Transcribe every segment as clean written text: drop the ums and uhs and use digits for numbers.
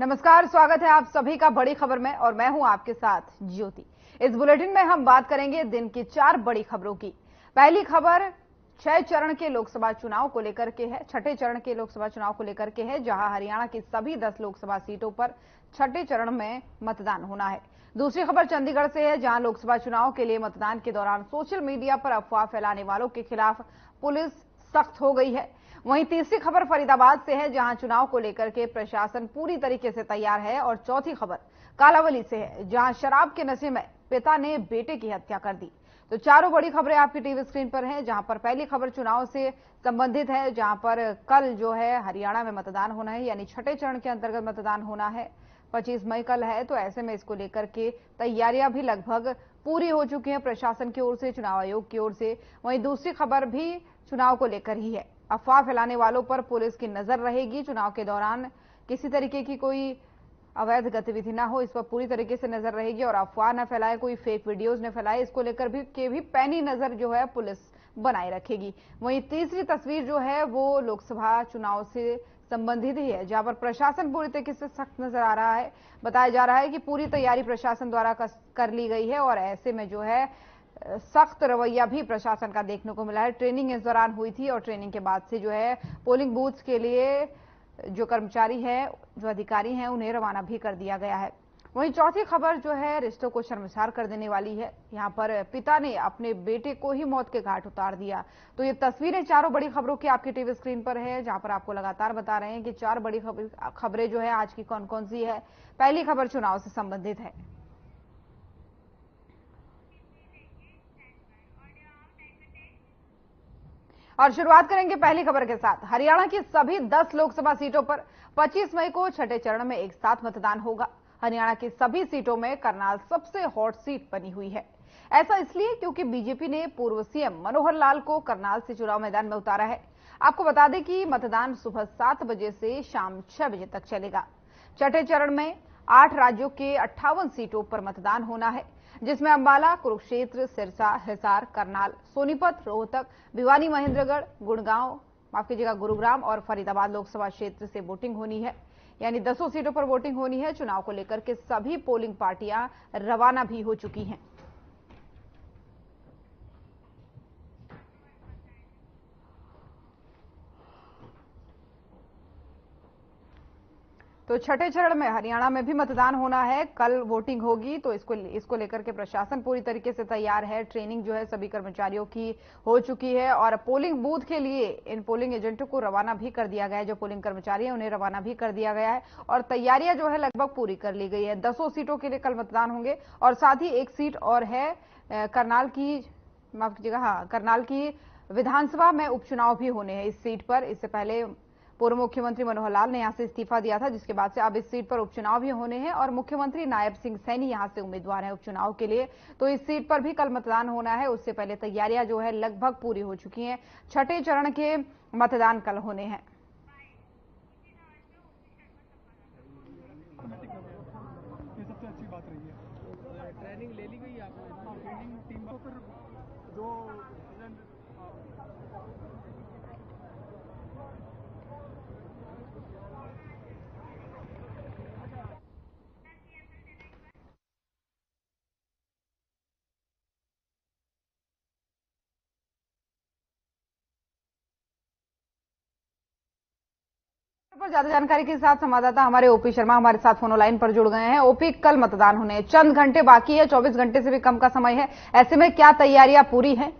नमस्कार, स्वागत है आप सभी का बड़ी खबर में और मैं हूं आपके साथ ज्योति। इस बुलेटिन में हम बात करेंगे दिन की 4 बड़ी खबरों की। पहली खबर 6 चरण के लोकसभा चुनाव को लेकर के है। छठे चरण के लोकसभा चुनाव को लेकर के है, जहां हरियाणा की सभी 10 लोकसभा सीटों पर छठे चरण में मतदान होना है। दूसरी खबर चंडीगढ़ से है, जहां लोकसभा चुनाव के लिए मतदान के दौरान सोशल मीडिया पर अफवाह फैलाने वालों के खिलाफ पुलिस सख्त हो गई है। वहीं तीसरी खबर फरीदाबाद से है, जहां चुनाव को लेकर के प्रशासन पूरी तरीके से तैयार है। और चौथी खबर कालावली से है, जहां शराब के नशे में पिता ने बेटे की हत्या कर दी। तो चारों बड़ी खबरें आपकी टीवी स्क्रीन पर हैं, जहां पर पहली खबर चुनाव से संबंधित है, जहां पर कल जो है हरियाणा में मतदान होना है, यानी छठे चरण के अंतर्गत मतदान होना है। 25 मई कल है, तो ऐसे में इसको लेकर के तैयारियां भी लगभग पूरी हो चुकी हैं प्रशासन की ओर से, चुनाव आयोग की ओर से। वहीं दूसरी खबर भी चुनाव को लेकर ही है। अफवाह फैलाने वालों पर पुलिस की नजर रहेगी। चुनाव के दौरान किसी तरीके की कोई अवैध गतिविधि ना हो, इस पर पूरी तरीके से नजर रहेगी और अफवाह न फैलाए, कोई फेक वीडियोज न फैलाए, इसको लेकर भी पैनी नजर जो है पुलिस बनाए रखेगी। वहीं तीसरी तस्वीर जो है वो लोकसभा चुनाव से संबंधित ही है, जहां पर प्रशासन पूरी तरीके से सख्त नजर आ रहा है। बताया जा रहा है कि पूरी तैयारी प्रशासन द्वारा कर ली गई है और ऐसे में जो है सख्त रवैया भी प्रशासन का देखने को मिला है। ट्रेनिंग इस दौरान हुई थी और ट्रेनिंग के बाद से जो है पोलिंग बूथ के लिए जो कर्मचारी हैं, जो अधिकारी हैं, उन्हें रवाना भी कर दिया गया है। वहीं चौथी खबर जो है रिश्तों को शर्मसार कर देने वाली है। यहां पर पिता ने अपने बेटे को ही मौत के घाट उतार दिया। तो ये तस्वीरें चारों बड़ी खबरों की आपकी टीवी स्क्रीन पर है, जहां पर आपको लगातार बता रहे हैं कि 4 बड़ी खबरें जो है आज की कौन कौन सी है। पहली खबर चुनाव से संबंधित है। और शुरुआत करेंगे पहली खबर के साथ। हरियाणा की सभी 10 लोकसभा सीटों पर 25 मई को छठे चरण में एक साथ मतदान होगा। हरियाणा की सभी सीटों में करनाल सबसे हॉट सीट बनी हुई है। ऐसा इसलिए क्योंकि बीजेपी ने पूर्व सीएम मनोहर लाल को करनाल से चुनाव मैदान में उतारा है। आपको बता दें कि मतदान सुबह 7 बजे से शाम 6 बजे तक चलेगा। छठे चरण में 8 राज्यों के 58 सीटों पर मतदान होना है, जिसमें अंबाला, कुरुक्षेत्र, सिरसा, हिसार, करनाल, सोनीपत, रोहतक, भिवानी, महेंद्रगढ़, गुरुग्राम और फरीदाबाद लोकसभा क्षेत्र से वोटिंग होनी है। यानी 10 सीटों पर वोटिंग होनी है। चुनाव को लेकर के सभी पोलिंग पार्टियां रवाना भी हो चुकी हैं। तो छठे चरण में हरियाणा में भी मतदान होना है, कल वोटिंग होगी। तो इसको लेकर के प्रशासन पूरी तरीके से तैयार है। ट्रेनिंग जो है सभी कर्मचारियों की हो चुकी है और पोलिंग बूथ के लिए इन पोलिंग एजेंटों को रवाना भी कर दिया गया है। जो पोलिंग कर्मचारी हैं उन्हें रवाना भी कर दिया गया है और तैयारियां जो है लगभग पूरी कर ली गई है। 10 सीटों के लिए कल मतदान होंगे और साथ ही एक सीट और है करनाल की, माफ कीजिएगा, हाँ, करनाल की विधानसभा में उपचुनाव भी होने हैं इस सीट पर। इससे पहले पूर्व मुख्यमंत्री मनोहर लाल ने यहां से इस्तीफा दिया था, जिसके बाद से अब इस सीट पर उपचुनाव भी होने हैं और मुख्यमंत्री नायब सिंह सैनी यहां से उम्मीदवार हैं उपचुनाव के लिए। तो इस सीट पर भी कल मतदान होना है। उससे पहले तैयारियां जो है लगभग पूरी हो चुकी हैं। छठे चरण के मतदान कल होने हैं। सबसे अच्छी बात रही है, ट्रेनिंग ले ली गई है आपको, ट्रेनिंग टीम को फिर जो ज्यादा जानकारी के साथ संवाददाता हमारे ओपी शर्मा हमारे साथ फोन लाइन पर जुड़ गए हैं। ओपी, कल मतदान होने हैं, चंद घंटे बाकी है, 24 घंटे से भी कम का समय है। ऐसे में क्या तैयारियां पूरी हैं?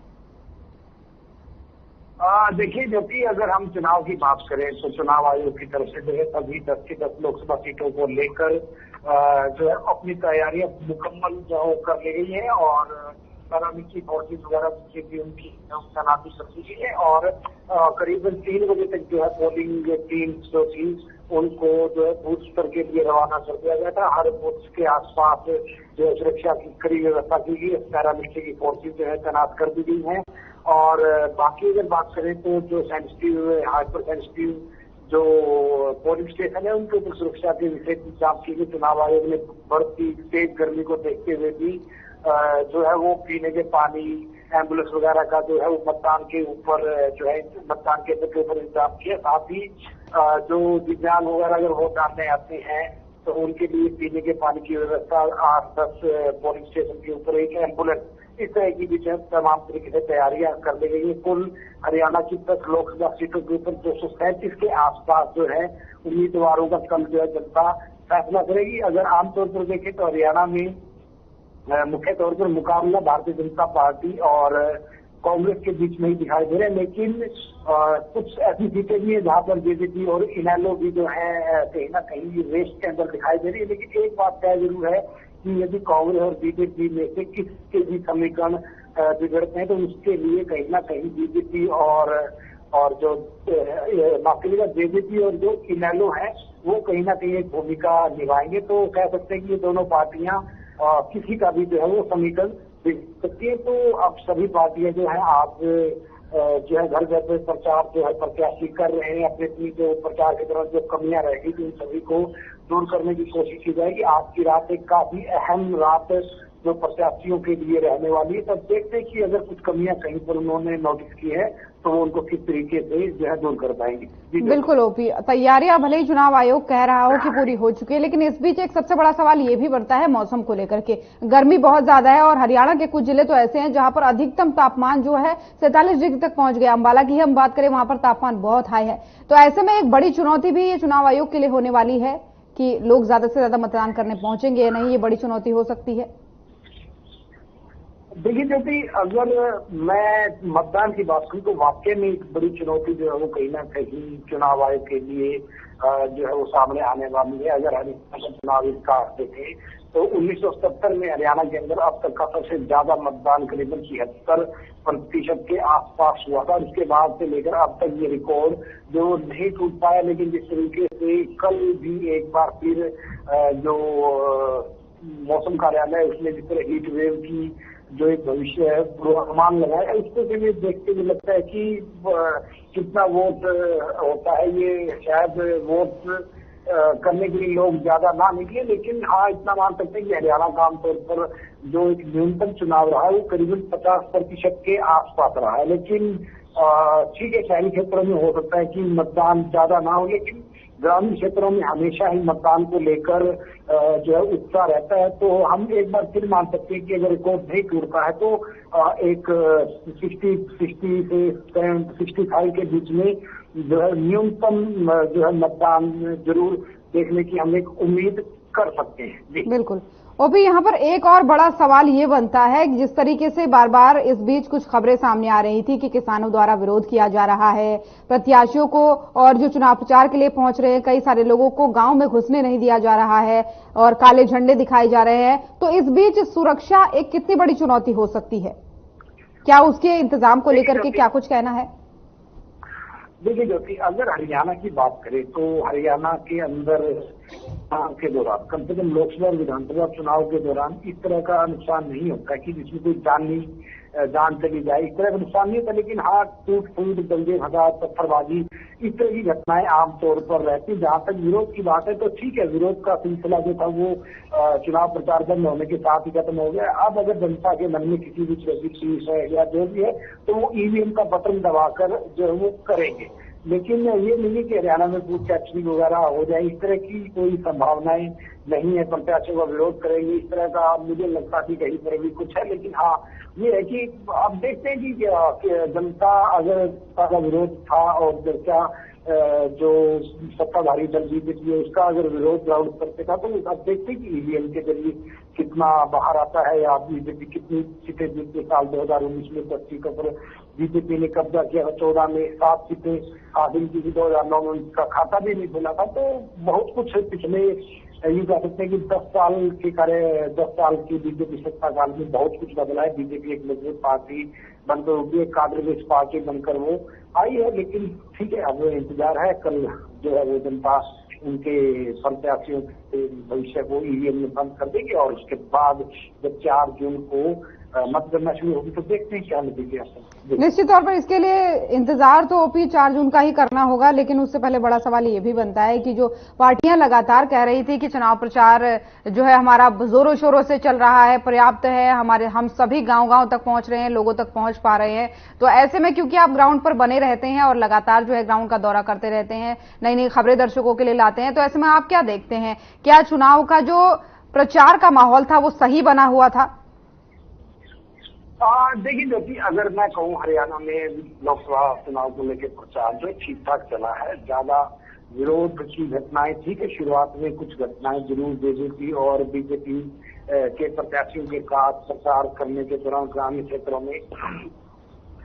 देखिए, जो कि अगर हम चुनाव की बात करें तो चुनाव आयोग की तरफ से जो है सभी 10 की 10 लोकसभा सीटों को लेकर जो है अपनी तैयारियां मुकम्मल जो कर ली गई है और पैरामिलिट्री फोर्सेज वगैरह की भी उनकी तैनाती कर दी गई है और करीबन 3 बजे तक जो है पोलिंग टीम जो थी उनको जो है बूथ स्तर के लिए रवाना कर दिया गया था। हर बूथ के आसपास जो है सुरक्षा की कड़ी व्यवस्था की गई, पैरामिलिट्री की फोर्सेज जो है तैनात कर दी गई है। और बाकी अगर बात करें तो जो सेंसिटिव, हाइपर सेंसिटिव जो पोलिंग स्टेशन है उनके ऊपर सुरक्षा के विशेष इंतजाम किए गए। चुनाव आयोग ने बढ़ती तेज गर्मी को देखते हुए भी जो है वो पीने के पानी, एम्बुलेंस वगैरह का जो है वो मतदान के ऊपर जो है मतदान केंद्र के ऊपर इंतजाम किया। साथ ही जो दिव्यांग वगैरह अगर वोट डालने आते हैं तो उनके लिए पीने के पानी की व्यवस्था 8-10 पोलिंग स्टेशन के ऊपर एक एम्बुलेंस, इस तरह की भी तमाम तरीके से तैयारियां कर ली गई है। कुल हरियाणा की 10 लोकसभा सीटों के ऊपर 237 के आसपास जो है उम्मीदवारों का कल जो है जनता फैसला करेगी। अगर आमतौर पर देखें तो हरियाणा में मुख्य तौर पर मुकाबला भारतीय जनता पार्टी और कांग्रेस के बीच में ही दिखाई दे रहे हैं, लेकिन कुछ ऐसी सीटें भी है जहां पर बीजेपी और इनेलो भी जो है कहीं ना कहीं रेस के अंदर दिखाई दे रही है। लेकिन एक बात तय जरूर है कि यदि कांग्रेस और बीजेपी में से किसके भी समीकरण बिगड़ते हैं तो उसके लिए कहीं ना कहीं बीजेपी और जो जेजेपी और जो इनेलो है वो कहीं ना कहीं एक भूमिका निभाएंगे। तो कह सकते हैं कि ये दोनों पार्टियां किसी का भी जो है वो समीकरण बिगड़ सकती है। तो अब सभी पार्टियां जो है आज जो है घर घर पे प्रचार जो है प्रत्याशी कर रहे हैं। अपनी अपनी जो प्रचार के दौरान जो कमियां रहेगी तो उन सभी को दूर करने की कोशिश की जाएगी। आज की रात एक काफी अहम रात जो प्रत्याशियों के लिए रहने वाली है। तब देखते हैं कि अगर कुछ कमियां कहीं पर उन्होंने नोटिस की है तो वो उनको किस तरीके से जो है दूर कर पाएंगे। बिल्कुल ओपी, तैयारियां भले ही चुनाव आयोग कह रहा हो कि पूरी हो चुकी है, लेकिन इस बीच एक सबसे बड़ा सवाल ये भी बनता है मौसम को लेकर के। गर्मी बहुत ज्यादा है और हरियाणा के कुछ जिले तो ऐसे हैं जहां पर अधिकतम तापमान जो है 47 डिग्री तक पहुंच गया। अंबाला की हम बात करें, वहां पर तापमान बहुत हाई है। तो ऐसे में एक बड़ी चुनौती भी ये चुनाव आयोग के लिए होने वाली है कि लोग ज्यादा से ज्यादा मतदान करने पहुंचेंगे या नहीं, ये बड़ी चुनौती हो सकती है। देखिए ज्योति, अगर मैं मतदान की बात करूं तो वाकई में एक बड़ी चुनौती जो है वो कहीं ना कहीं चुनाव आयोग के लिए जो है वो सामने आने वाली है। अगर हरियाणा का चुनाव इतिहास देखें तो 1970 में हरियाणा के अंदर अब तक का सबसे ज्यादा मतदान करीबन 76% के आसपास हुआ था। इसके बाद से लेकर अब तक ये रिकॉर्ड जो नहीं टूट पाया। लेकिन जिस तरीके से कल भी एक बार फिर जो मौसम कार्यालय उसने जिस तरह हीट वेव की जो एक भविष्य है पूर्वानुमान लगाया, इसको के लिए देखते हुए लगता है कि कितना वोट होता है। ये शायद वोट करने के लिए लोग ज्यादा ना निकले, लेकिन हाँ इतना मान सकते हैं कि हरियाणा का आमतौर पर जो एक न्यूनतम चुनाव रहा है वो करीबन 50% के आसपास रहा है। लेकिन ठीक है, शहरी क्षेत्रों में हो सकता है कि मतदान ज्यादा ना हो, लेकिन ग्रामीण क्षेत्रों में हमेशा ही मतदान को लेकर जो है उत्साह रहता है। तो हम एक बार फिर मान सकते हैं कि अगर रिकॉर्ड नहीं टूटता है तो एक 60 से 65 के बीच में जो है न्यूनतम जो है मतदान जरूर देखने की हम एक उम्मीद कर सकते हैं। बिल्कुल। और भी यहाँ पर एक और बड़ा सवाल ये बनता है कि जिस तरीके से बार बार इस बीच कुछ खबरें सामने आ रही थी कि किसानों द्वारा विरोध किया जा रहा है, प्रत्याशियों को और जो चुनाव प्रचार के लिए पहुंच रहे हैं कई सारे लोगों को गांव में घुसने नहीं दिया जा रहा है और काले झंडे दिखाए जा रहे हैं। तो इस बीच सुरक्षा एक कितनी बड़ी चुनौती हो सकती है? क्या उसके इंतजाम को लेकर के क्या कुछ कहना है? देखिए ज्योति, अगर हरियाणा की बात करें तो हरियाणा के अंदर के दौरान कम से कम लोकसभा और विधानसभा चुनाव के दौरान इस तरह का नुकसान नहीं होता कि जिसमें कोई जान चली जाए, इस तरह का नुकसान नहीं होता। लेकिन हाँ टूट फूट, दंगे फसाद, पत्थरबाजी, इस तरह की घटनाएं आमतौर पर रहती। जहां तक विरोध की बात है तो ठीक है, विरोध का सिलसिला जो था वो चुनाव प्रचार बंद होने के साथ ही खत्म हो गया। अब अगर जनता के मन में किसी भी तरह की चीज है या जो भी है तो वो ईवीएम का बटन दबाकर जो है वो करेंगे। लेकिन ये नहीं कि हरियाणा में बूथ कैप्चरिंग वगैरह हो जाए, इस तरह की कोई संभावनाएं नहीं है। प्रत्याशियों का विरोध करेंगे इस तरह का मुझे लगता कि कहीं पर भी कुछ है। लेकिन हाँ ये है कि आप देखते हैं कि जनता अगर का विरोध था और जनता जो सत्ताधारी दल बीजेपी है उसका अगर विरोध ग्राउंड स्तर पे था तो अब देखते हैं कि ईवीएम के जरिए कितना बाहर आता है या बीजेपी कितनी सीटें जीतती है। साल 2019 में 10 सीटों पर बीजेपी ने कब्जा किया, 14 में 7 सीटें हासिल की थी, 2009 में उनका खाता भी नहीं खुला था। तो बहुत कुछ पिछले ये कह सकते हैं कि 10 साल की बीजेपी सत्ता काल में बहुत कुछ बदला है। बीजेपी एक मजबूत पार्टी बनकर उठी है, काडर बेस्ड पार्टी बनकर वो आई है। लेकिन ठीक है, अब इंतजार है कल जो है वो जनता उनके प्रत्याशियों के भविष्य को ईवीएम में बंद कर देगी और उसके बाद जब 4 जून को मतगणना शुरू होगी तो देखते हैं क्या नतीजे आते हैं। निश्चित तौर पर इसके लिए इंतजार तो ओपी 4 जून का ही करना होगा, लेकिन उससे पहले बड़ा सवाल ये भी बनता है कि जो पार्टियां लगातार कह रही थी कि चुनाव प्रचार जो है हमारा जोरों शोरों से चल रहा है, पर्याप्त है, हम सभी गांव-गांव तक पहुंच रहे हैं, लोगों तक पहुंच पा रहे हैं, तो ऐसे में क्योंकि आप ग्राउंड पर बने रहते हैं और लगातार जो है ग्राउंड का दौरा करते रहते हैं, नई नई खबरें दर्शकों के लिए लाते हैं, तो ऐसे में आप क्या देखते हैं, क्या चुनाव का जो प्रचार का माहौल था वो सही बना हुआ था? देखिए ज्योति, अगर मैं कहूँ हरियाणा में लोकसभा चुनाव को लेकर प्रचार जो ठीक ठाक चला है। ज्यादा विरोध की घटनाएं थी कि शुरुआत में कुछ घटनाएं जरूर जेजेपी और बीजेपी के प्रत्याशियों के साथ प्रचार करने के दौरान ग्रामीण क्षेत्रों में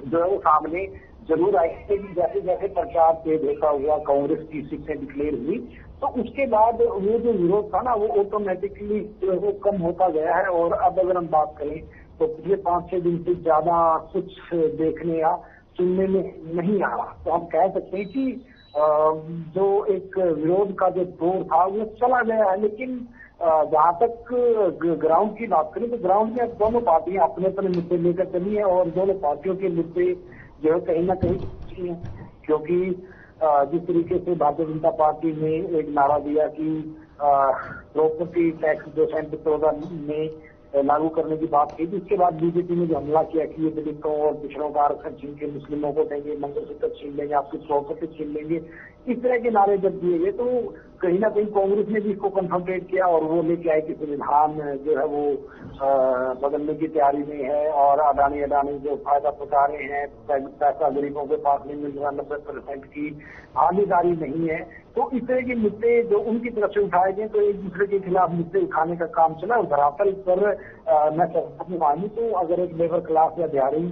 जो है वो सामने जरूर आई थी। जैसे जैसे प्रचार तेज होता हुआ कांग्रेस की सीटें डिक्लेयर हुई तो उसके बाद वो जो विरोध था ना वो ऑटोमेटिकली वो कम होता गया है। और अब अगर हम बात करें तो पिछले 5-6 दिन से ज्यादा कुछ देखने या सुनने में नहीं आ रहा। तो हम कह सकते हैं कि जो एक विरोध का जो दौर था वो चला गया है। लेकिन जहां तक ग्राउंड की बात करें तो ग्राउंड में दोनों पार्टियां अपने अपने मुद्दे लेकर चली है और दोनों पार्टियों के मुद्दे जो है कहीं ना कहीं है। क्योंकि जिस तरीके से भारतीय जनता पार्टी ने एक नारा दिया कि प्रॉपर्टी टैक्स जो सन 2014 में लागू करने की बात की थी, उसके बाद बीजेपी ने जो हमला किया कि ये दलितों और पिछड़ों का आरक्षण छीन के मुस्लिमों को देंगे, मंगलसूत्र छीन लेंगे, आपकी प्रॉपर्टी छीन लेंगे, इस तरह के नारे जब दिए गए तो कहीं ना कहीं कांग्रेस ने भी इसको कन्फ्रंटेट किया और वो लेके आए कि संविधान जो है वो बदलने की तैयारी में है और अडानी जो फायदा उठा रहे हैं, पैसा गरीबों के पास नहीं मिल रहा, 90% की भागीदारी नहीं है। तो इस तरह के मुद्दे जो उनकी तरफ से उठाए गए तो एक दूसरे के खिलाफ मुद्दे उठाने का काम चला। और धरातल पर मैं अपनी मानी तो अगर एक लेबर क्लास या दिहाड़ी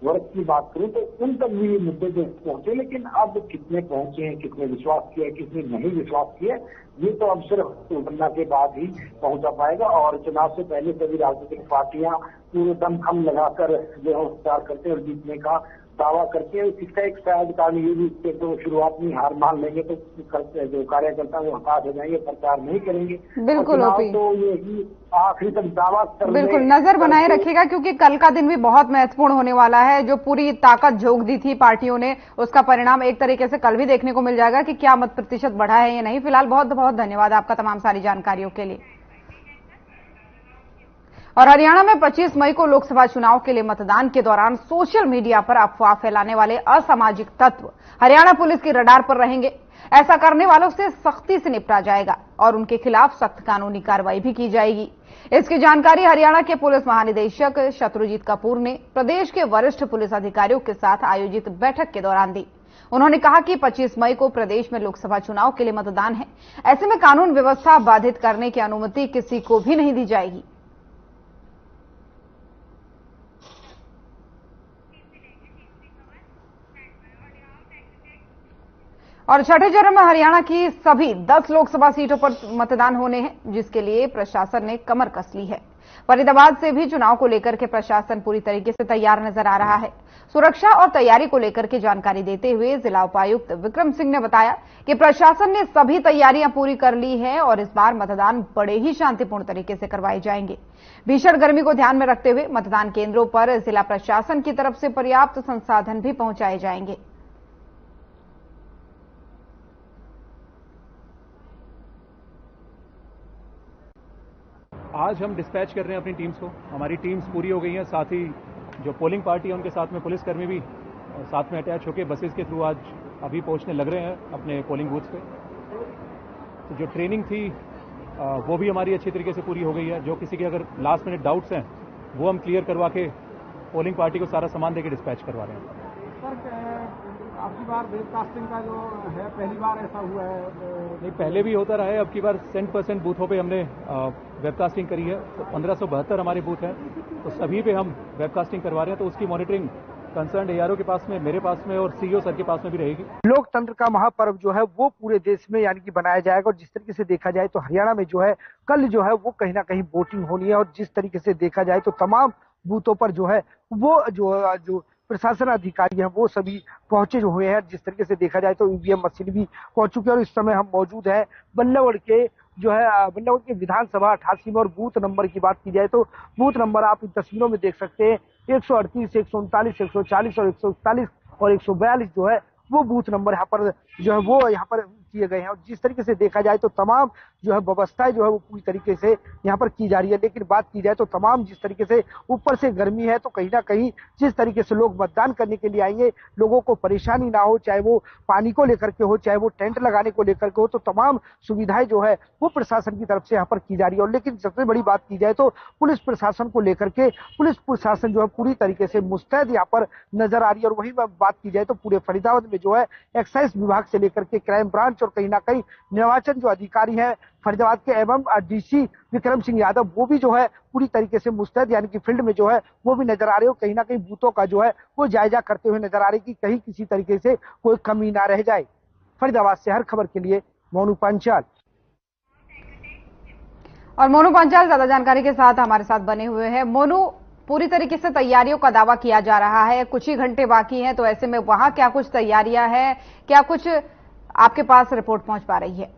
वर्ग की बात करूं तो उन तक भी ये मुद्दे जो पहुंचे, लेकिन अब कितने पहुंचे हैं, किसने विश्वास किया, किसने नहीं विश्वास किया, ये तो अब सिर्फ गणना के बाद ही पहुंचा पाएगा। और चुनाव से पहले सभी राजनीतिक पार्टियां पूरे दमखम लगाकर जो है प्रचार करते हैं और जीतने का दावा करते हैं। इसका एक शायद कारण ये भी तो शुरुआत में हार मान लेंगे तो जो कार्यकर्ता वो हताश हो जाएंगे, प्रचार नहीं करेंगे। बिल्कुल तो ये ही आखिरी तक दावा कर बिल्कुल नजर बनाए रखिएगा, क्योंकि कल का दिन भी बहुत महत्वपूर्ण होने वाला है। जो पूरी ताकत झोंक दी थी पार्टियों ने, उसका परिणाम एक तरीके से कल भी देखने को मिल जाएगा कि क्या मत प्रतिशत बढ़ा है या नहीं। फिलहाल बहुत बहुत धन्यवाद आपका तमाम सारी जानकारियों के लिए। और हरियाणा में 25 मई को लोकसभा चुनाव के लिए मतदान के दौरान सोशल मीडिया पर अफवाह फैलाने वाले असामाजिक तत्व हरियाणा पुलिस की रडार पर रहेंगे। ऐसा करने वालों से सख्ती से निपटा जाएगा और उनके खिलाफ सख्त कानूनी कार्रवाई भी की जाएगी। इसकी जानकारी हरियाणा के पुलिस महानिदेशक शत्रुजीत कपूर ने प्रदेश के वरिष्ठ पुलिस अधिकारियों के साथ आयोजित बैठक के दौरान दी। उन्होंने कहा कि 25 मई को प्रदेश में लोकसभा चुनाव के लिए मतदान है। ऐसे में कानून व्यवस्था बाधित करने की अनुमति किसी को भी नहीं दी जाएगी। और छठे चरण में हरियाणा की सभी 10 लोकसभा सीटों पर मतदान होने हैं, जिसके लिए प्रशासन ने कमर कस ली है। फरीदाबाद से भी चुनाव को लेकर के प्रशासन पूरी तरीके से तैयार नजर आ रहा है। सुरक्षा और तैयारी को लेकर के जानकारी देते हुए जिला उपायुक्त विक्रम सिंह ने बताया कि प्रशासन ने सभी तैयारियां पूरी कर ली है और इस बार मतदान बड़े ही शांतिपूर्ण तरीके से करवाए जाएंगे। भीषण गर्मी को ध्यान में रखते हुए मतदान केंद्रों पर जिला प्रशासन की तरफ से पर्याप्त संसाधन भी पहुंचाए जाएंगे। आज हम डिस्पैच कर रहे हैं अपनी टीम्स को। हमारी टीम्स पूरी हो गई हैं, साथ ही जो पोलिंग पार्टी है उनके साथ में पुलिसकर्मी भी साथ में अटैच होकर बसेस के थ्रू आज अभी पहुंचने लग रहे हैं अपने पोलिंग बूथ्स पे। तो जो ट्रेनिंग थी वो भी हमारी अच्छी तरीके से पूरी हो गई है। जो किसी के अगर लास्ट मिनट डाउट्स हैं वो हम क्लियर करवा के पोलिंग पार्टी को सारा सामान देकर डिस्पैच करवा रहे हैं। सर, आपकी बार वेबकास्टिंग का जो है पहली बार ऐसा हुआ है? नहीं, पहले भी होता रहा है। अब की बार 100% बूथों पे हमने वेबकास्टिंग करी है। तो 1572 हमारे बूथ हैं, तो सभी पे हम वेबकास्टिंग करवा रहे हैं। तो उसकी मॉनिटरिंग कंसर्न एआरओ के पास में, मेरे पास में और सीईओ सर के पास में भी रहेगी। लोकतंत्र का महापर्व जो है वो पूरे देश में यानी कि बनाया जाएगा। और जिस तरीके से देखा जाए तो हरियाणा में जो है कल जो है वो कहीं ना कहीं वोटिंग होनी है। और जिस तरीके से देखा जाए तो तमाम बूथों पर जो है वो जो प्रशासन अधिकारी हैं वो सभी पहुंचे हुए हैं। जिस तरीके से देखा जाए तो ईवीएम मशीन भी पहुंच चुकी है। और इस समय हम मौजूद हैं बल्लभगढ़ के जो है वृंदावन के विधानसभा 88 में, और बूथ नंबर की बात की जाए तो बूथ नंबर आप इन तस्वीरों में देख सकते हैं 138, 139, 140 और 141 और 142 जो है वो बूथ नंबर यहाँ पर जो है वो यहाँ पर किए गए हैं। और जिस तरीके से देखा जाए तो तमाम जो है व्यवस्थाएं जो है वो पूरी तरीके से यहाँ पर की जा रही है। लेकिन बात की जाए तो तमाम जिस तरीके से ऊपर से गर्मी है तो कहीं ना कहीं जिस तरीके से लोग मतदान करने के लिए आएंगे, लोगों को परेशानी ना हो, चाहे वो पानी को लेकर के हो, चाहे वो टेंट लगाने को लेकर के हो, तो तमाम सुविधाएं जो है वो प्रशासन की तरफ से यहाँ पर की जा रही है। और लेकिन सबसे बड़ी बात की जाए तो पुलिस प्रशासन को लेकर के पुलिस प्रशासन जो है पूरी तरीके से मुस्तैद यहाँ पर नजर आ रही है। और वही बात की जाए तो पूरे फरीदाबाद में जो है एक्साइज विभाग से लेकर के क्राइम ब्रांच और कहीं ना कहीं निर्वाचन जो अधिकारी हैं फरीदाबाद के एवं डीसी विक्रम सिंह यादव वो भी जो है पूरी तरीके से मुस्तैद यानी कि फील्ड में जो है वो भी नजर आ रहे हो, कहीं ना कहीं बूथों का जो है वो जायजा करते हुए नजर आ रहे कि कहीं किसी तरीके से कोई कमी ना रह जाए। फरीदाबाद से हर खबर के लिए मोनू पांचाल। और मोनू पांचाल ज्यादा जानकारी के साथ हमारे साथ बने हुए हैं। मोनू, पूरी तरीके से तैयारियों का दावा किया जा रहा है, कुछ ही घंटे बाकी हैं, तो ऐसे में वहां क्या कुछ तैयारियां हैं, क्या कुछ आपके पास रिपोर्ट पहुंच पा रही है?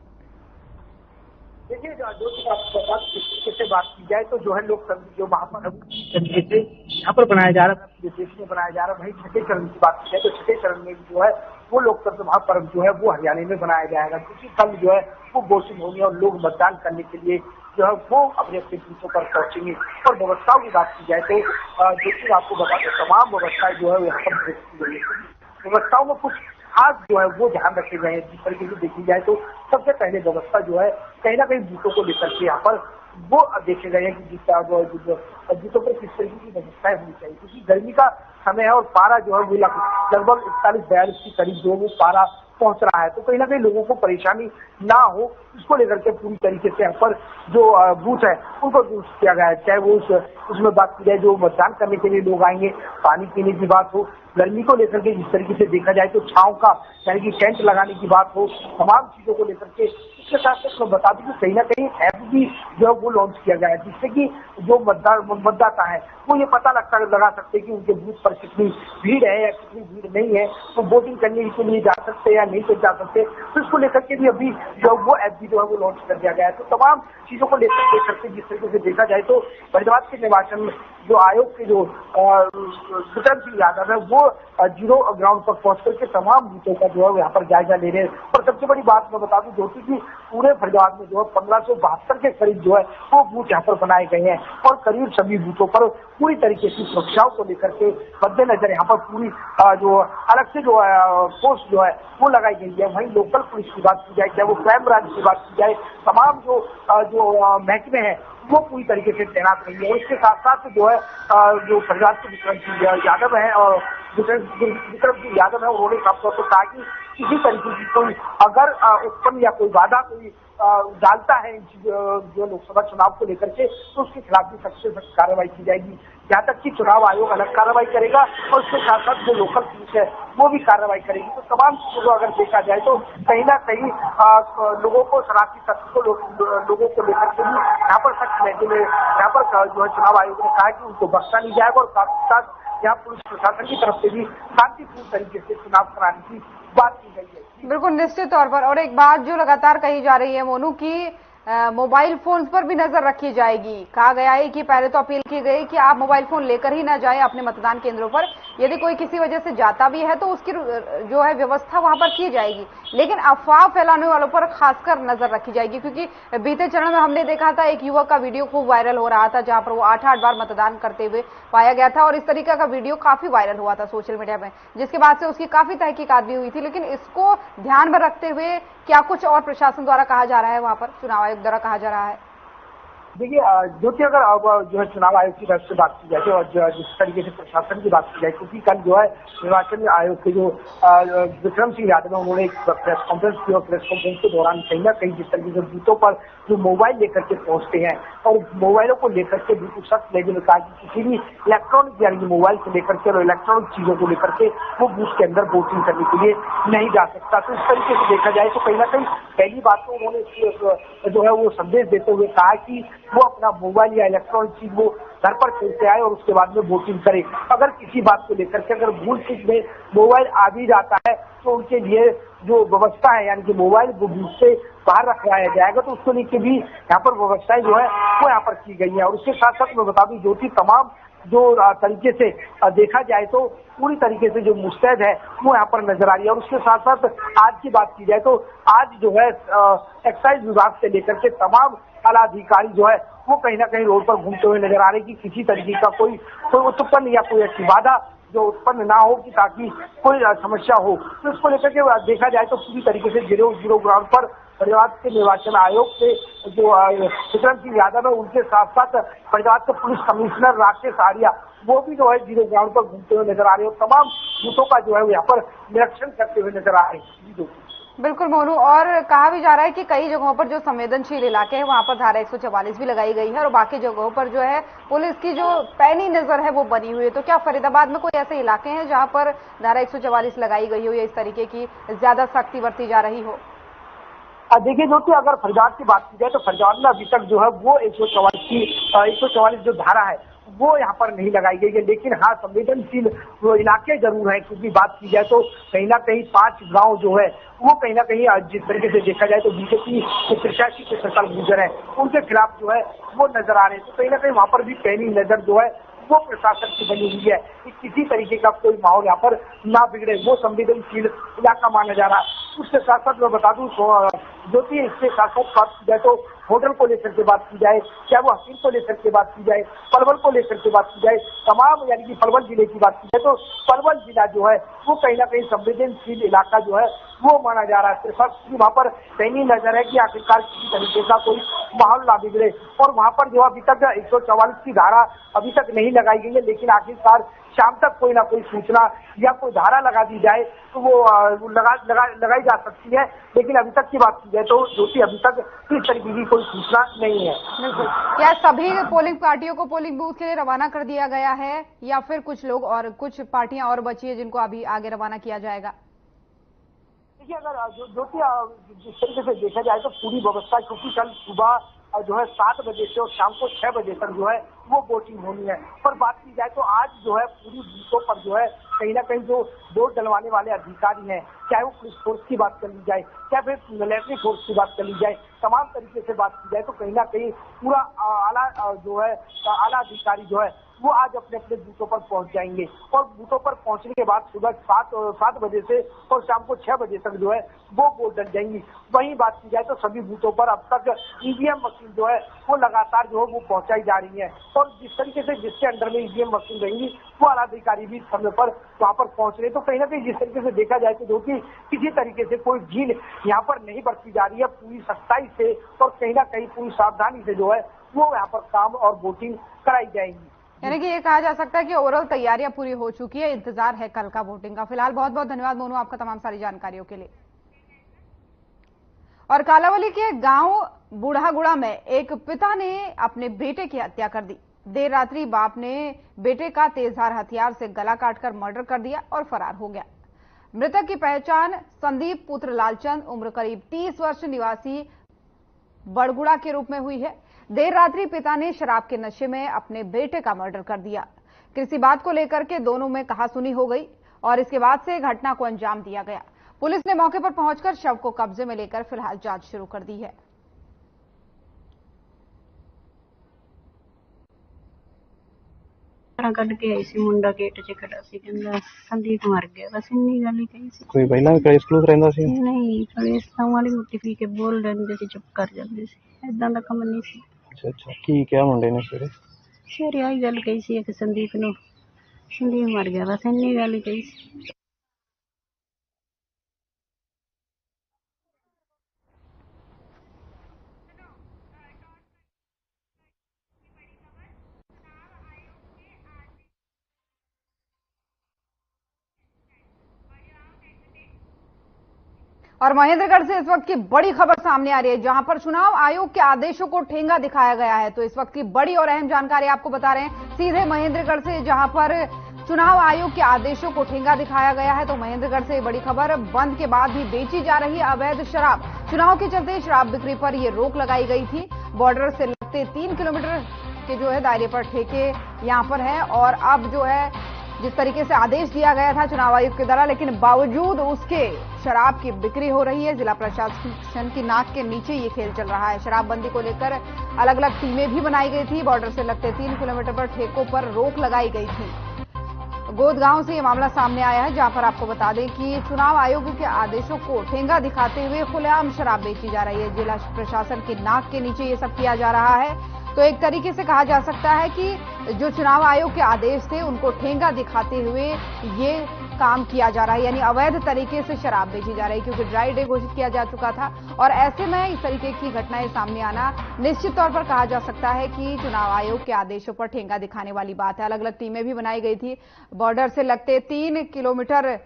देखिए, जो तरीके से बात की जाए तो जो है लोग जो वहां पर तरीके से यहाँ पर बनाया जा रहा है, पूरे देश में बनाया जा रहा है। वहीं छठे चरण की बात की जाए तो छठे चरण में जो है वो लोकतंत्र महापर्व जो है वो हरियाणा में बनाया जाएगा, क्योंकि कल जो है वो वोटिंग होगी और लोग मतदान करने के लिए जो है वो अपने अपने बूथों पर पहुंचेंगे। और व्यवस्थाओं की बात की जाए तो देखिए आपको बता दें तमाम व्यवस्थाएं जो है यहाँ पर व्यवस्थाओं में कुछ खास जो है वो ध्यान रखे गए हैं। जिस तरीके से देखी जाए तो सबसे पहले व्यवस्था जो है कहीं ना कहीं बूथों को लेकर के यहाँ पर वो देखे गए हैं कि बूथों पर किस तरीके की व्यवस्थाएं होनी चाहिए, क्योंकि गर्मी का समय है और पारा जो है वो लगभग 41-42 के करीब जो वो पारा पहुंच रहा है, तो कहीं ना कहीं लोगों को परेशानी ना हो इसको लेकर के पूरी तरीके से यहाँ पर जो बूथ है उनको दुरुस्त किया गया है। चाहे वो उसमें बात की जाए जो मतदान करने के लिए लोग आएंगे, पानी पीने की बात हो, गर्मी को लेकर के जिस तरीके से देखा जाए तो छांव का यानी कि टेंट लगाने की बात हो, तमाम चीजों को लेकर के। इसके साथ साथ मैं बता दूं कि कहीं ना कहीं ऐप भी जो है वो लॉन्च किया गया है, जिससे कि जो मतदाता है वो ये पता लगा सकते हैं कि उनके बूथ पर कितनी भीड़ है या कितनी भीड़ नहीं है, तो वोटिंग करने के लिए जा सकते हैं या नहीं जा सकते। तो इसको लेकर के भी अभी जो वो ऐप भी जो है वो लॉन्च कर दिया गया है। तो तमाम चीजों को लेकर के जिस तरीके से देखा जाए तो फरीदाबाद के निर्वाचन जो आयोग के जो विक्रम सिंह यादव है वो जीरो ग्राउंड पर पहुंच करके तमाम बूथों का जो है यहाँ पर जायजा ले रहे हैं। और सबसे बड़ी बात मैं बता दूं ज्योति की पूरे फरीदाबाद में जो है 1572 के करीब जो है वो बूथ यहाँ पर बनाए गए हैं और करीब सभी बूथों पर पूरी तरीके से सुरक्षाओं को लेकर के मद्देनजर यहाँ पर पूरी जो अलग से जो पोस्ट जो है वो लगाई गई है। वहीं लोकल पुलिस की बात की जाए, चाहे वो क्राइम ब्रांच की बात की जाए, तमाम जो महकमे हैं वो पूरी तरीके से तैनात रही है। और इसके साथ साथ जो है जो फरीदाबाद के विक्रम सिंह यादव है और विक्रम सिंह यादव है उन्होंने साफ तौर पर कहा कि किसी तरीके की कोई अगर उत्पन्न या कोई वादा कोई डालता है जो लोकसभा चुनाव को लेकर के तो उसके खिलाफ भी सबसे सख्त कार्रवाई की जाएगी। यहाँ तक कि चुनाव आयोग अलग कार्रवाई करेगा और उसके साथ साथ जो लोकल पुलिस है वो भी कार्रवाई करेगी। तो तमाम चीजों को अगर देखा जाए तो कहीं ना कहीं लोगों को शरारती तत्व को लोगों को लेकर के भी यहाँ पर सख्त महंगे में यहाँ पर जो है चुनाव आयोग ने कहा कि उनको बख्शा नहीं जाएगा और साथ ही साथ यहाँ पुलिस प्रशासन की तरफ से भी शांतिपूर्ण तरीके से चुनाव कराने की बात की गई है। बिल्कुल निश्चित तौर पर। और एक बात जो लगातार कही जा रही है मोनू की मोबाइल फोन्स पर भी नजर रखी जाएगी। कहा गया है कि पहले तो अपील की गई कि आप मोबाइल फोन लेकर ही ना जाएं अपने मतदान केंद्रों पर, यदि कोई किसी वजह से जाता भी है तो उसकी जो है व्यवस्था वहां पर की जाएगी, लेकिन अफवाह फैलाने वालों पर खासकर नजर रखी जाएगी। क्योंकि बीते चरण में हमने देखा था एक युवक का वीडियो खूब वायरल हो रहा था जहां पर वो 8-8 बार मतदान करते हुए पाया गया था और इस तरीके का वीडियो काफी वायरल हुआ था सोशल मीडिया में, जिसके बाद से उसकी काफी तहकीकात भी हुई थी। लेकिन इसको ध्यान में रखते हुए क्या कुछ और प्रशासन द्वारा कहा जा रहा है, वहां पर चुनाव आयोग द्वारा कहा जा रहा है? देखिए जो कि अगर अब जो है चुनाव आयोग की तरफ से बात की जाए और जिस तरीके से प्रशासन की बात की जाए, क्योंकि कल जो है निर्वाचन आयोग के जो विक्रम सिंह यादव है उन्होंने एक प्रेस कॉन्फ्रेंस की और प्रेस कॉन्फ्रेंस के दौरान कहीं ना कहीं जिस तरीके से बूथों पर जो मोबाइल लेकर के पहुंचते हैं और मोबाइलों को लेकर के बिल्कुल सख्त लेकिन कहा कि किसी भी इलेक्ट्रॉनिक यानी मोबाइल से लेकर के और इलेक्ट्रॉनिक चीजों को लेकर के वो बूथ के अंदर वोटिंग करने के लिए नहीं जा सकता। तो इस तरीके से देखा जाए तो कहीं ना कहीं पहली बात तो उन्होंने जो है वो संदेश देते हुए कहा कि वो अपना मोबाइल या इलेक्ट्रॉनिक चीज वो घर पर खेलते आए और उसके बाद में वोटिंग करे। अगर किसी बात को लेकर के अगर भूल चूक में मोबाइल आ भी जाता है तो उनके लिए जो व्यवस्था है यानी कि मोबाइल को बूथ से बाहर रखवाया जाएगा, तो उसको लेकर भी यहाँ पर व्यवस्थाएं जो है वो यहाँ पर की गई है। और उसके साथ साथ मैं बता दूं ज्योति, तमाम जो तरीके से देखा जाए तो पूरी तरीके से जो मुस्तैद है वो यहाँ पर नजर आ रही है। और उसके साथ साथ आज की बात की जाए तो आज जो है एक्साइज विभाग से लेकर के तमाम आला अधिकारी जो है वो कहीं ना कहीं रोड पर घूमते हुए नजर आ रहे हैं कि किसी तरीके का कोई उत्पन्न या कोई ऐसी बाधा जो उत्पन्न ना हो कि ताकि कोई समस्या हो। तो इसको लेकर के देखा जाए तो पूरी तरीके से जीरो ग्राउंड पर फरीदाबाद के निर्वाचन आयोग के जो विक्रम सिंह यादव है उनके साथ साथ फरीदाबाद के पुलिस कमिश्नर राकेश आर्या वो भी जो है जीरो ग्राउंड पर घूमते हुए नजर आ रहे हैं और तमाम बूथों का जो है यहाँ पर निरीक्षण करते हुए नजर आ रहे हैं। बिल्कुल मोनू, और कहा भी जा रहा है कि कई जगहों पर जो संवेदनशील इलाके हैं वहां पर धारा 144 भी लगाई गई है और बाकी जगहों पर जो है पुलिस की जो पैनी नजर है वो बनी हुई है। तो क्या फरीदाबाद में कोई ऐसे इलाके हैं जहां पर धारा 144 लगाई गई हो या इस तरीके की ज्यादा सख्ती बरती जा रही हो? देखिए ज्योति, अगर फरीदाबाद की बात की जाए तो फरीदाबाद में अभी तक जो है वो 144 जो धारा है वो यहाँ पर नहीं लगाई गई है, लेकिन हाँ संवेदनशील वो इलाके जरूर है। क्योंकि बात की जाए तो कहीं ना कहीं 5 गांव जो है वो कहीं ना कहीं जिस तरीके से देखा जाए तो बीजेपी के प्रत्याशी के शशल गुर्जर है उनके खिलाफ जो है वो नजर आ रहे हैं। तो कहीं ना कहीं वहां पर भी पैनी नजर जो है वो प्रशासन की बनी हुई है कि किसी तरीके का कोई माहौल यहाँ पर ना बिगड़े, वो संवेदनशील इलाका माना जा रहा है। उसके साथ साथ मैं बता दूं ज्योति, इसके साथ साथ बात की जाए तो होटल को लेकर के बात की जाए, चाहे वो हसीन को लेकर के बात की जाए, पलवल को लेकर के बात की जाए, तमाम यानी कि पलवल जिले की बात की जाए तो पलवल जिला जो है वो कहीं ना कहीं संवेदनशील इलाका जो है वो माना जा रहा है। वहाँ पर पैनी नजर है कि आखिरकार किसी तरीके का कोई माहौल ना बिगड़े। और वहाँ पर जो अभी तक 144 की धारा अभी तक नहीं लगाई गई है, लेकिन आखिरकार शाम तक कोई ना कोई सूचना या कोई धारा लगा दी जाए तो वो लगाई जा सकती है। लेकिन अभी तक की बात की जाए तो ज्योति अभी तक इस तरीके की कोई सूचना नहीं है। बिल्कुल, क्या सभी पोलिंग पार्टियों को पोलिंग बूथ के लिए रवाना कर दिया गया है या फिर कुछ लोग और कुछ पार्टियां और बची है जिनको अभी आगे रवाना किया जाएगा? देखिए, अगर ज्योति जिस तरीके से देखा जाए तो पूरी व्यवस्था, क्योंकि कल सुबह जो है 7 बजे से और शाम को 6 बजे तक जो है वो वोटिंग होनी है। पर बात की जाए तो आज जो है पूरी बूथों पर जो है कहीं ना कहीं जो वोट डलवाने वाले अधिकारी हैं, चाहे वो पुलिस फोर्स की बात कर ली जाए, चाहे फिर मिलिट्री फोर्स की बात कर ली जाए, तमाम तरीके से बात की जाए तो कहीं ना कहीं पूरा आला अधिकारी जो है वो आज अपने अपने बूथों पर पहुंच जाएंगे। और बूथों पर पहुंचने के बाद सुबह 7 बजे से और शाम को 6 बजे तक जो है वो वोट डल जाएंगी। वहीं बात की जाए तो सभी बूथों पर अब तक ईवीएम मशीन जो है वो लगातार जो है वो पहुंचाई जा रही है। और जिस तरीके से जिसके अंडर में ईवीएम मशीन रहेंगी वो आला अधिकारी भी समय पर वहाँ पर पहुंच रहे। तो कहीं ना कहीं जिस तरीके से देखा जाए तो जो कि किसी तरीके से कोई ढील यहाँ पर नहीं बरती जा रही है, पूरी सख्ताई से और कहीं ना कहीं पूरी सावधानी से जो है वो यहाँ पर काम और वोटिंग कराई जाएगी। यानी कि ये कहा जा सकता है कि ओवरऑल तैयारियां पूरी हो चुकी है, इंतजार है कल का वोटिंग का। फिलहाल बहुत बहुत धन्यवाद मोनू आपका तमाम सारी जानकारियों के लिए। और कालावली के गांव बूढ़ागुड़ा में एक पिता ने अपने बेटे की हत्या कर दी। देर रात्रि बाप ने बेटे का तेजधार हथियार से गला काटकर मर्डर कर दिया और फरार हो गया। मृतक की पहचान संदीप पुत्र लालचंद उम्र करीब 30 वर्ष निवासी बड़गुड़ा के रूप में हुई है। देर रात्रि पिता ने शराब के नशे में अपने बेटे का मर्डर कर दिया। किसी बात को लेकर के दोनों में कहासुनी हो गई और इसके बाद से घटना को अंजाम दिया गया। पुलिस ने मौके पर पहुंचकर शव को कब्जे में लेकर फिलहाल जांच शुरू कर दी है। ਕੱਢ ਕੇ ਆਈ ਸੀ ਮੁੰਡਾ ਗੇਟ 'ਚ ਖੜਾ ਸੀ, ਕਹਿੰਦਾ ਸੰਦੀਪ ਮਰ ਗਿਆ, ਬਸ ਇੰਨੀ ਗੱਲ ਹੀ ਕਹੀ ਸੀ। ਕੋਈ ਪਹਿਲਾਂ ਵੀ ਕਲੇਸ਼ ਕਲੂਸ ਰਹਿੰਦਾ ਸੀ? ਨਹੀਂ, ਕਲੇਸ਼ ਤਾਂ ਮਾੜੀ ਮੋਟੀ ਪੀ ਕੇ ਬੋਲ ਲੈਂਦੇ ਸੀ, ਚੁੱਪ ਕਰ ਜਾਂਦੇ ਸੀ, ਏਦਾਂ ਦਾ ਕੰਮ ਨਹੀਂ ਸੀ। ਅੱਛਾ ਅੱਛਾ, ਕੀ ਕਿਹਾ ਮੁੰਡੇ ਨੇ ਸਵੇਰੇ? ਸਵੇਰੇ ਆਹੀ ਗੱਲ ਕਹੀ ਸੀ ਕਿ ਸੰਦੀਪ ਮਰ ਗਿਆ, ਬਸ ਇੰਨੀ ਗੱਲ ਹੀ ਕਹੀ ਸੀ। और महेंद्रगढ़ से इस वक्त की बड़ी खबर सामने आ रही है, जहां पर चुनाव आयोग के आदेशों को ठेंगा दिखाया गया है। तो इस वक्त की बड़ी और अहम जानकारी आपको बता रहे हैं सीधे महेंद्रगढ़ से, जहां पर चुनाव आयोग के आदेशों को ठेंगा दिखाया गया है। तो महेंद्रगढ़ से बड़ी खबर, बंद के बाद भी बेची जा रही अवैध शराब। चुनाव के चलते शराब बिक्री पर यह रोक लगाई गई थी। बॉर्डर से लगते 3 किलोमीटर के जो है दायरे पर ठेके यहां पर है और अब जो है जिस तरीके से आदेश दिया गया था चुनाव आयोग के द्वारा, लेकिन बावजूद उसके शराब की बिक्री हो रही है। जिला प्रशासन की नाक के नीचे ये खेल चल रहा है। शराबबंदी को लेकर अलग अलग टीमें भी बनाई गई थी। बॉर्डर से लगते 3 किलोमीटर पर ठेकों पर रोक लगाई गई थी। गोदगांव से ये मामला सामने आया है, जहां पर आपको बता दें कि चुनाव आयोग के आदेशों को ठेंगा दिखाते हुए खुलेआम शराब बेची जा रही है। जिला प्रशासन की नाक के नीचे ये सब किया जा रहा है। तो एक तरीके से कहा जा सकता है कि जो चुनाव आयोग के आदेश थे उनको ठेंगा दिखाते हुए ये काम किया जा रहा है, यानी अवैध तरीके से शराब बेची जा रही है, क्योंकि ड्राई डे घोषित किया जा चुका था। और ऐसे में इस तरीके की घटनाएं सामने आना निश्चित तौर पर कहा जा सकता है कि चुनाव आयोग के आदेशों पर ठेंगा दिखाने वाली बात है। अलग अलग टीमें भी बनाई गई थी। बॉर्डर से लगते 3 किलोमीटर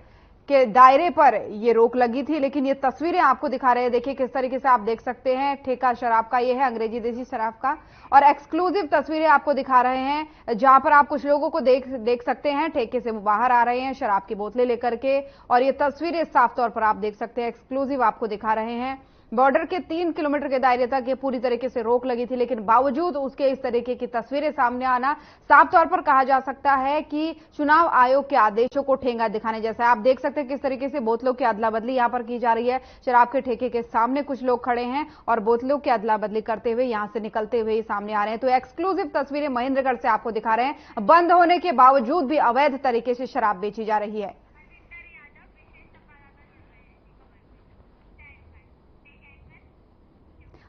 के दायरे पर ये रोक लगी थी, लेकिन ये तस्वीरें आपको दिखा रहे हैं। देखिए किस तरीके से आप देख सकते हैं, ठेका शराब का ये है, अंग्रेजी देसी शराब का। और एक्सक्लूसिव तस्वीरें आपको दिखा रहे हैं, जहां पर आप कुछ लोगों को देख सकते हैं ठेके से वो बाहर आ रहे हैं शराब की बोतलें लेकर के। और ये तस्वीरें साफ तौर पर आप देख सकते हैं, एक्सक्लूसिव आपको दिखा रहे हैं। बॉर्डर के 3 किलोमीटर के दायरे तक ये पूरी तरीके से रोक लगी थी, लेकिन बावजूद उसके इस तरीके की तस्वीरें सामने आना साफ तौर पर कहा जा सकता है कि चुनाव आयोग के आदेशों को ठेंगा दिखाने जैसा है। आप देख सकते हैं किस तरीके से बोतलों की अदला बदली यहां पर की जा रही है। शराब के ठेके के सामने कुछ लोग खड़े हैं और बोतलों की अदला बदली करते हुए यहां से निकलते हुए सामने आ रहे हैं। तो एक्सक्लूसिव तस्वीरें महेंद्रगढ़ से आपको दिखा रहे हैं। बंद होने के बावजूद भी अवैध तरीके से शराब बेची जा रही है।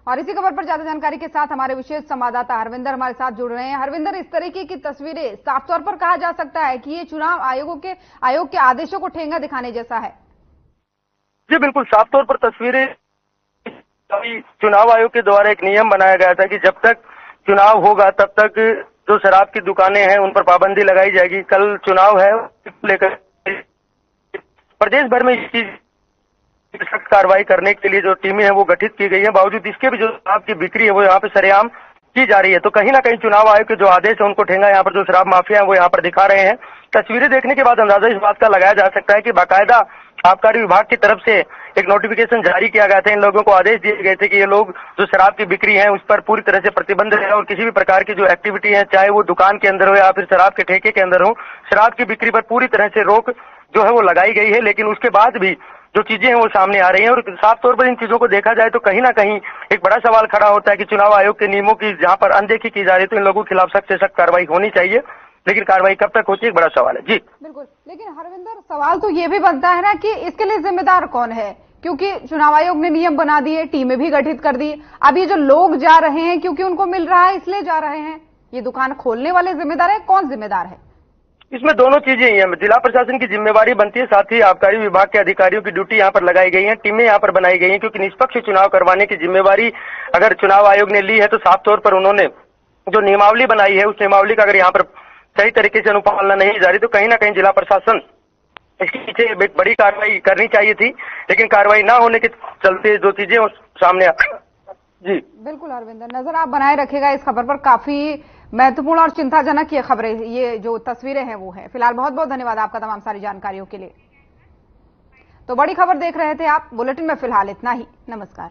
और इसी खबर पर ज्यादा जानकारी के साथ हमारे विशेष संवाददाता हरविंदर हमारे साथ जुड़ रहे हैं। हरविंदर, इस तरीके की तस्वीरें साफ तौर पर कहा जा सकता है कि ये चुनाव आयोग के आदेशों को ठेंगा दिखाने जैसा है। जी बिल्कुल, साफ तौर पर तस्वीरें चुनाव आयोग के द्वारा एक नियम बनाया गया था कि जब तक चुनाव होगा तब तक जो शराब की दुकानें हैं उन पर पाबंदी लगाई जाएगी। कल चुनाव है, लेकर प्रदेश भर में इस चीज सख्त कार्रवाई करने के लिए जो टीमें हैं वो गठित की गई है। बावजूद इसके भी जो शराब की बिक्री है वो यहाँ पे सरेआम की जा रही है। तो कहीं ना कहीं चुनाव आयोग के जो आदेश है उनको ठेंगा यहाँ पर जो शराब माफिया है वो यहाँ पर दिखा रहे हैं। तस्वीरें देखने के बाद अंदाजा इस बात का लगाया जा सकता है कि बाकायदा आबकारी विभाग की तरफ से एक नोटिफिकेशन जारी किया गया था। इन लोगों को आदेश दिए गए थे कि ये लोग जो शराब की बिक्री है उस पर पूरी तरह से प्रतिबंध है और किसी भी प्रकार की जो एक्टिविटी है, चाहे वो दुकान के अंदर हो या फिर शराब के ठेके के अंदर हो, शराब की बिक्री पर पूरी तरह से रोक जो है वो लगाई गई है। लेकिन उसके बाद भी जो चीजें हैं वो सामने आ रही हैं और साफ तौर पर इन चीजों को देखा जाए तो कहीं ना कहीं एक बड़ा सवाल खड़ा होता है कि चुनाव आयोग के नियमों की जहां पर अनदेखी की जा रही है तो इन लोगों के खिलाफ सख्त से सख्त कार्रवाई होनी चाहिए, लेकिन कार्रवाई कब तक होती है एक बड़ा सवाल है। जी बिल्कुल, लेकिन हरविंदर सवाल तो ये भी बनता है ना कि इसके लिए जिम्मेदार कौन है, क्योंकि चुनाव आयोग ने नियम बना दिए, टीमें भी गठित कर दी। अब ये जो लोग जा रहे हैं क्योंकि उनको मिल रहा है इसलिए जा रहे हैं, ये दुकान खोलने वाले जिम्मेदार है, कौन जिम्मेदार है? इसमें दोनों चीजें ही हैं। जिला प्रशासन की जिम्मेवारी बनती है, साथ ही आबकारी विभाग के अधिकारियों की ड्यूटी यहाँ पर लगाई गई है, टीमें यहाँ पर बनाई गई हैं, क्योंकि निष्पक्ष चुनाव करवाने की जिम्मेवारी अगर चुनाव आयोग ने ली है तो साफ तौर पर उन्होंने जो नियमावली बनाई है उस नियमावली का अगर यहाँ पर सही तरीके से अनुपालना नहीं जा रही तो कहीं ना कहीं जिला प्रशासन इसके पीछे एक बड़ी कार्रवाई करनी चाहिए थी, लेकिन कार्रवाई ना होने के चलते जो चीजें सामने जी बिल्कुल हरविंदर, नजर आप बनाए रखेगा इस खबर पर। काफी महत्वपूर्ण और चिंताजनक ये खबरें, ये जो तस्वीरें हैं वो है। फिलहाल बहुत बहुत धन्यवाद आपका तमाम सारी जानकारियों के लिए। तो बड़ी खबर देख रहे थे आप, बुलेटिन में फिलहाल इतना ही। नमस्कार।